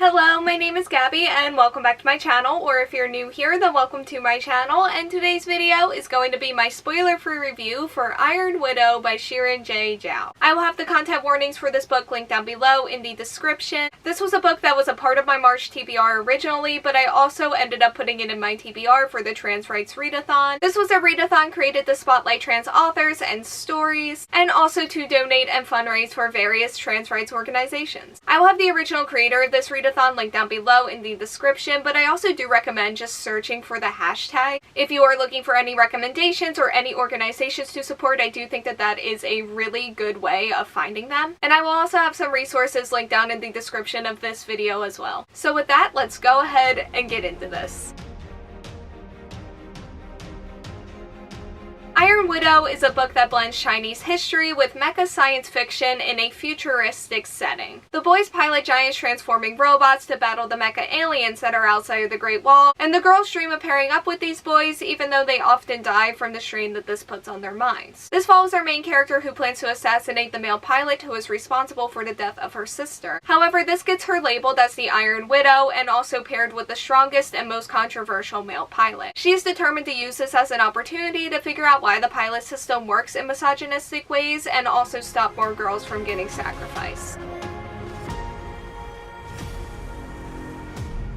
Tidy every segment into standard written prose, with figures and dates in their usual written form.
Hello, my name is Gabby and welcome back to my channel, or if you're new here, then welcome to my channel, and today's video is going to be my spoiler-free review for Iron Widow by Xiran Jay Zhao. I will have the content warnings for this book linked down below in the description. This was a book that was a part of my March TBR originally, but I also ended up putting it in my TBR for the Trans Rights Readathon. This was a readathon created to spotlight trans authors and stories, and also to donate and fundraise for various trans rights organizations. I will have the original creator of this readathon linked down below in the description, but I also do recommend just searching for the hashtag. If you are looking for any recommendations or any organizations to support, I do think that that is a really good way of finding them. And I will also have some resources linked down in the description of this video as well. So with that, let's go ahead and get into this. Iron Widow is a book that blends Chinese history with mecha science fiction in a futuristic setting. The boys pilot giants transforming robots to battle the mecha aliens that are outside of the Great Wall, and the girls dream of pairing up with these boys even though they often die from the strain that this puts on their minds. This follows our main character who plans to assassinate the male pilot who is responsible for the death of her sister. However, this gets her labeled as the Iron Widow and also paired with the strongest and most controversial male pilot. She is determined to use this as an opportunity to figure out why the pilot system works in misogynistic ways and also stop more girls from getting sacrificed.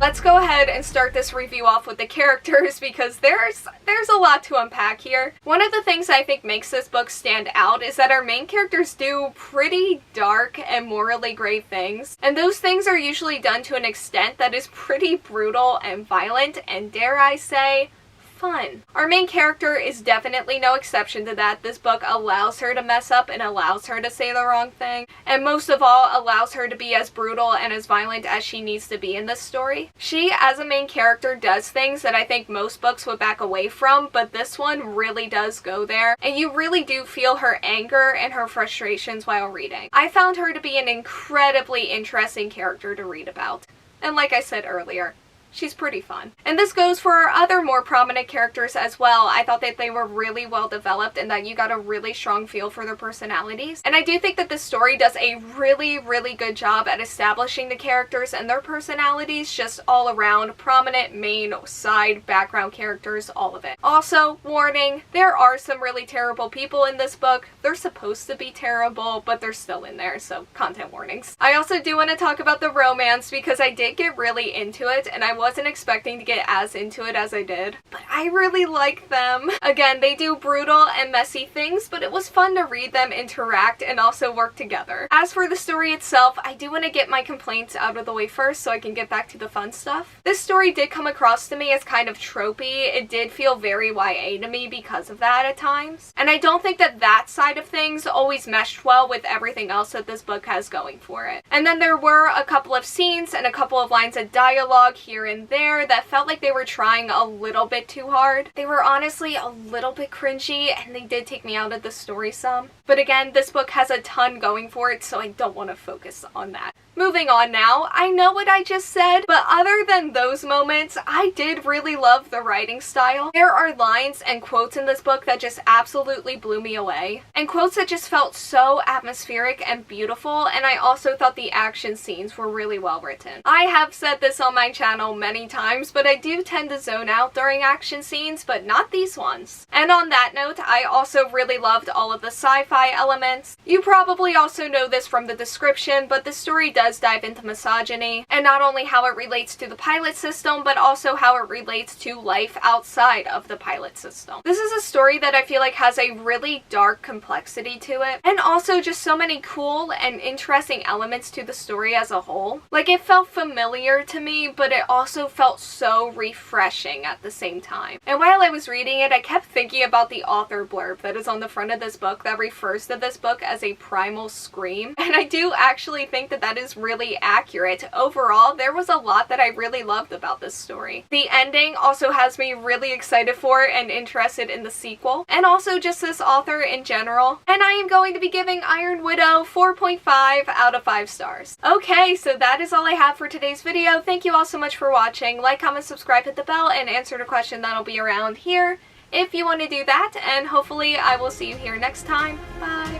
Let's go ahead and start this review off with the characters because there's a lot to unpack here. One of the things I think makes this book stand out is that our main characters do pretty dark and morally gray things, and those things are usually done to an extent that is pretty brutal and violent and, dare I say, fun. Our main character is definitely no exception to that. This book allows her to mess up and allows her to say the wrong thing, and most of all allows her to be as brutal and as violent as she needs to be in this story. She, as a main character, does things that I think most books would back away from, but this one really does go there, and you really do feel her anger and her frustrations while reading. I found her to be an incredibly interesting character to read about, and like I said earlier, she's pretty fun. And this goes for our other more prominent characters as well. I thought that they were really well developed and that you got a really strong feel for their personalities. And I do think that this story does a really good job at establishing the characters and their personalities, just all around, prominent, main, side, background characters, all of it. Also, warning, there are some really terrible people in this book. They're supposed to be terrible, but they're still in there, so content warnings. I also do want to talk about the romance because I did get really into it, and I wasn't expecting to get as into it as I did, but I really like them. Again, they do brutal and messy things, but it was fun to read them interact and also work together. As for the story itself, I do want to get my complaints out of the way first so I can get back to the fun stuff. This story did come across to me as kind of tropey. It did feel very YA to me because of that at times, and I don't think that that side of things always meshed well with everything else that this book has going for it. And then there were a couple of scenes and a couple of lines of dialogue here and there that felt like they were trying a little bit too hard. They were honestly a little bit cringy, and they did take me out of the story some. But again, this book has a ton going for it, so I don't want to focus on that. Moving on now, I know what I just said, but other than those moments, I did really love the writing style. There are lines and quotes in this book that just absolutely blew me away, and quotes that just felt so atmospheric and beautiful, and I also thought the action scenes were really well written. I have said this on my channel many times, but I do tend to zone out during action scenes, but not these ones. And on that note, I also really loved all of the sci-fi elements. You probably also know this from the description, but the story does dive into misogyny, and not only how it relates to the pilot system, but also how it relates to life outside of the pilot system. This is a story that I feel like has a really dark complexity to it, and also just so many cool and interesting elements to the story as a whole. Like, it felt familiar to me, but it also felt so refreshing at the same time. And while I was reading it, I kept thinking about the author blurb that is on the front of this book that refers to this book as a primal scream, and I do actually think that that is really accurate. Overall, there was a lot that I really loved about this story. The ending also has me really excited for and interested in the sequel, and also just this author in general. And I am going to be giving Iron Widow 4.5 out of 5 stars. Okay, so that is all I have for today's video. Thank you all so much for watching. Like, comment, subscribe, hit the bell, and answer the question that'll be around here if you want to do that, and hopefully I will see you here next time. Bye!